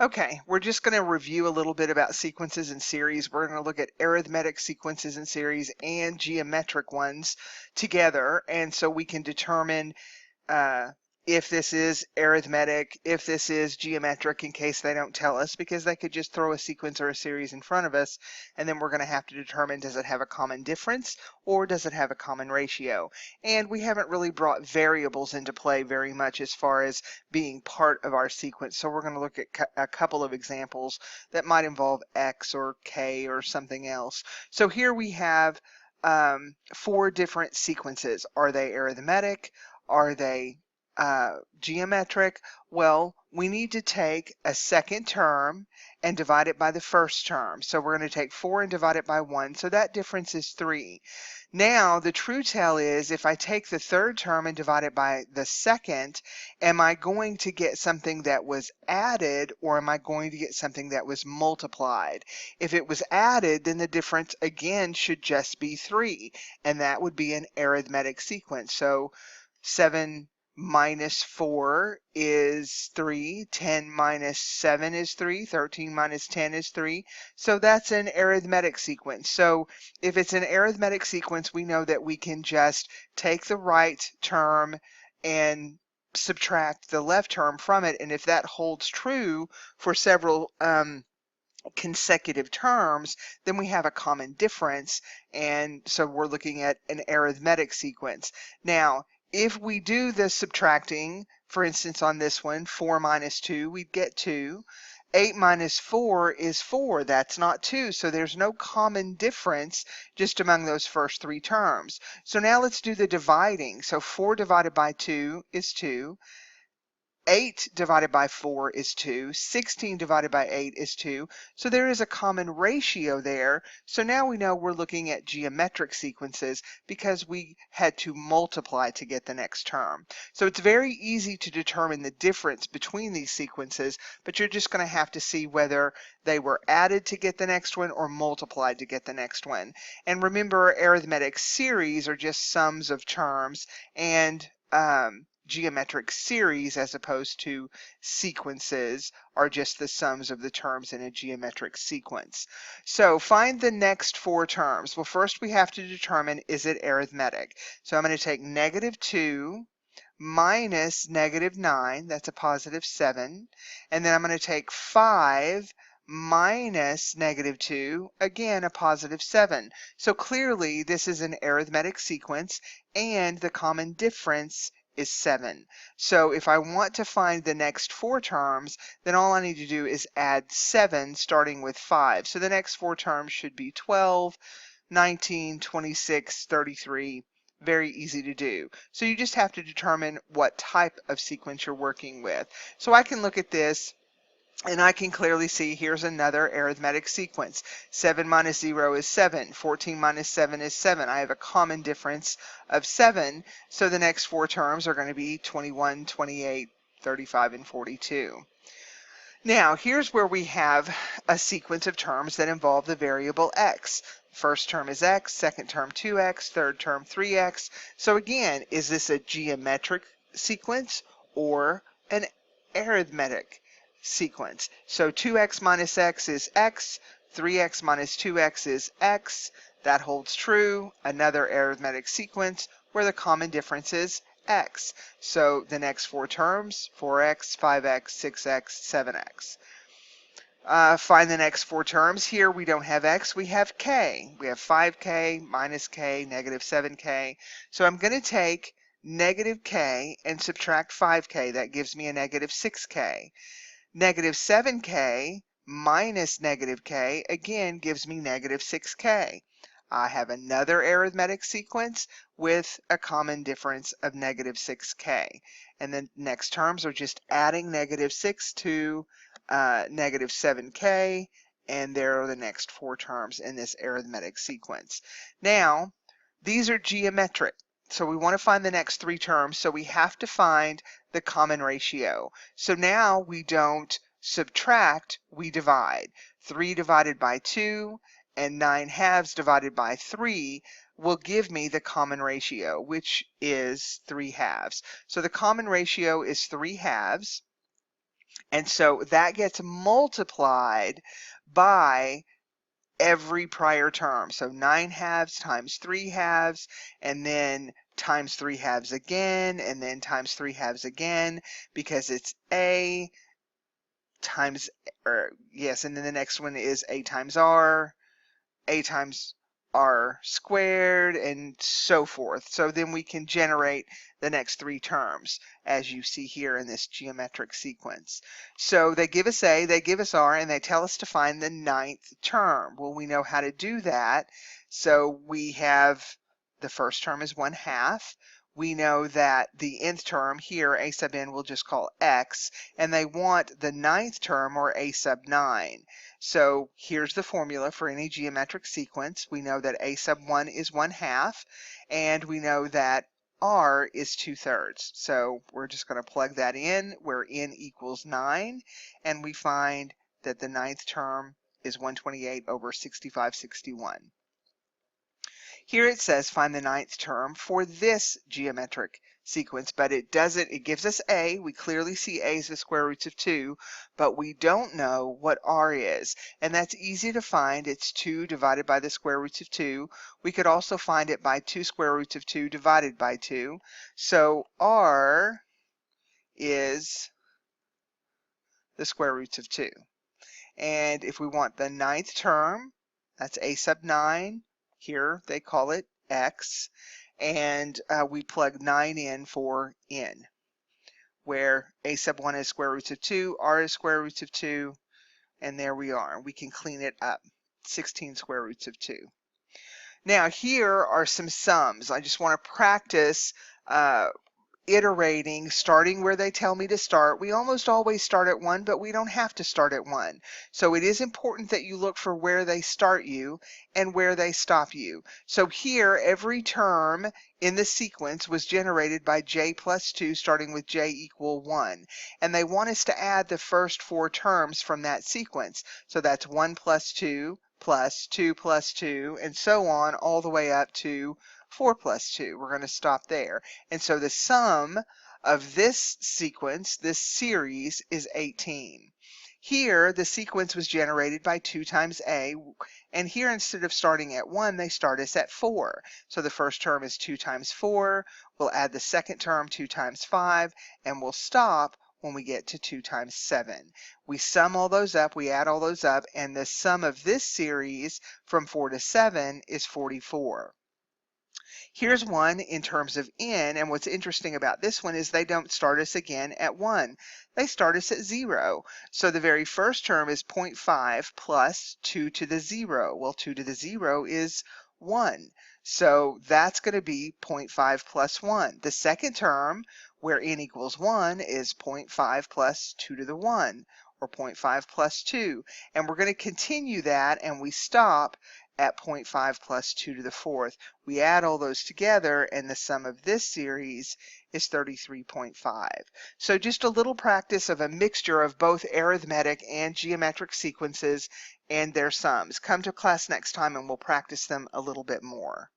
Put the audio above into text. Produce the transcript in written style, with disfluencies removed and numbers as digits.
Okay, we're just going to review a little bit about sequences and series. We're going to look at arithmetic sequences and series and geometric ones together, and so we can determine uh, if this is arithmetic, if this is geometric, in case they don't tell us, because they could just throw a sequence or a series in front of us, and then we're going to have to determine, does it have a common difference or does it have a common ratio? And we haven't really brought variables into play very much as far as being part of our sequence, so we're going to look at a couple of examples that might involve x or k or something else. So here we have 4 different sequences. Are they arithmetic? Are they geometric? Well, we need to take a second term and divide it by the first term. So we're going to take 4 and divide it by 1. So that difference is 3. Now, the true tell is if I take the third term and divide it by the second, am I going to get something that was added or am I going to get something that was multiplied? If it was added, then the difference again should just be 3, and that would be an arithmetic sequence. So 7 minus 4 is 3, 10 minus 7 is 3, 13 minus 10 is 3. So that's an arithmetic sequence. So if it's an arithmetic sequence, we know that we can just take the right term and subtract the left term from it. And if that holds true for several consecutive terms, then we have a common difference, and so we're looking at an arithmetic sequence. Now, if we do the subtracting, for instance on this one, 4 minus 2, we'd get 2. 8 minus 4 is 4. That's not 2, so there's no common difference just among those first 3 terms. So now let's do the dividing. So 4 divided by 2 is 2. 8 divided by 4 is 2. 16 divided by 8 is 2. So there is a common ratio there. So now we know we're looking at geometric sequences because we had to multiply to get the next term. So it's very easy to determine the difference between these sequences, but you're just going to have to see whether they were added to get the next one or multiplied to get the next one. And remember, arithmetic series are just sums of terms, and geometric series as opposed to sequences are just the sums of the terms in a geometric sequence. So find the next 4 terms. Well, first we have to determine, is it arithmetic? So I'm going to take negative 2 minus negative 9, that's a positive 7, and then I'm going to take 5 minus negative 2, again a positive 7. So clearly this is an arithmetic sequence, and the common difference is 7. So if I want to find the next 4 terms, then all I need to do is add 7 starting with 5. So the next 4 terms should be 12, 19, 26, 33. Very easy to do. So you just have to determine what type of sequence you're working with. So I can look at this and I can clearly see here's another arithmetic sequence. 7 minus 0 is 7. 14 minus 7 is 7. I have a common difference of 7. So the next 4 terms are going to be 21, 28, 35, and 42. Now, here's where we have a sequence of terms that involve the variable x. First term is x, second term 2x, third term 3x. So again, is this a geometric sequence or an arithmetic sequence? So 2x minus x is x, 3x minus 2x is x. That holds true. Another arithmetic sequence where the common difference is x. So the next 4 terms, 4x, 5x, 6x, 7x. Find the next 4 terms. Here we don't have x, we have k. We have 5k, minus k, negative 7k. So I'm going to take negative k and subtract 5k. That gives me a negative 6k. Negative 7k minus negative k, again, gives me negative 6k. I have another arithmetic sequence with a common difference of negative 6k. And the next terms are just adding negative 6 to negative 7k, and there are the next 4 terms in this arithmetic sequence. Now, these are geometric. So we want to find the next 3 terms, so we have to find the common ratio. So now we don't subtract, we divide. 3 divided by 2 and 9 halves divided by 3 will give me the common ratio, which is 3 halves. So the common ratio is 3 halves. And so that gets multiplied by every prior term. So 9 halves times 3 halves, and then times 3 halves again, and then times 3 halves again, because it's a times, and then the next one is a times r squared, and so forth. So then we can generate the next 3 terms, as you see here in this geometric sequence. So they give us a, they give us r, and they tell us to find the 9th term. Well, we know how to do that. So we have the first term is 1/2. We know that the nth term here, a sub n, we'll just call x, and they want the 9th term, or a sub 9. So here's the formula for any geometric sequence. We know that a sub 1 is 1/2, and we know that r is 2/3. So we're just going to plug that in where n equals 9, and we find that the 9th term is 128/6561. Here it says find the 9th term for this geometric sequence, but it gives us a. We clearly see a is the square roots of 2, but we don't know what r is. And that's easy to find. It's 2 divided by the square roots of 2. We could also find it by 2 square roots of 2 divided by 2. So r is the square roots of 2. And if we want the 9th term, that's a sub 9. Here they call it x, and we plug 9 in for n, where a sub 1 is square roots of 2, r is square roots of 2, and there we are. We can clean it up, 16 square roots of 2. Now here are some sums. I just want to practice iterating, starting where they tell me to start. We almost always start at 1, but we don't have to start at 1. So it is important that you look for where they start you and where they stop you. So here, every term in the sequence was generated by j plus 2, starting with j equal 1. And they want us to add the first 4 terms from that sequence. So that's 1 plus 2 plus 2 plus 2, and so on, all the way up to 4 plus 2. We're going to stop there. And so the sum of this sequence, this series, is 18. Here, the sequence was generated by 2 times a, and here instead of starting at 1, they start us at 4. So the first term is 2 times 4. We'll add the second term, 2 times 5, and we'll stop when we get to 2 times 7. We sum all those up, we add all those up, and the sum of this series from 4 to 7 is 44. Here's one in terms of n, and what's interesting about this one is they don't start us again at 1. They start us at 0. So the very first term is 0.5 plus 2 to the 0. Well, 2 to the 0 is 1. So that's going to be 0.5 plus 1. The second term, where n equals 1, is 0.5 plus 2 to the 1, or 0.5 plus 2. And we're going to continue that, and we stop at 0.5 plus 2 to the 4th. We add all those together, and the sum of this series is 33.5. So just a little practice of a mixture of both arithmetic and geometric sequences and their sums. Come to class next time and we'll practice them a little bit more.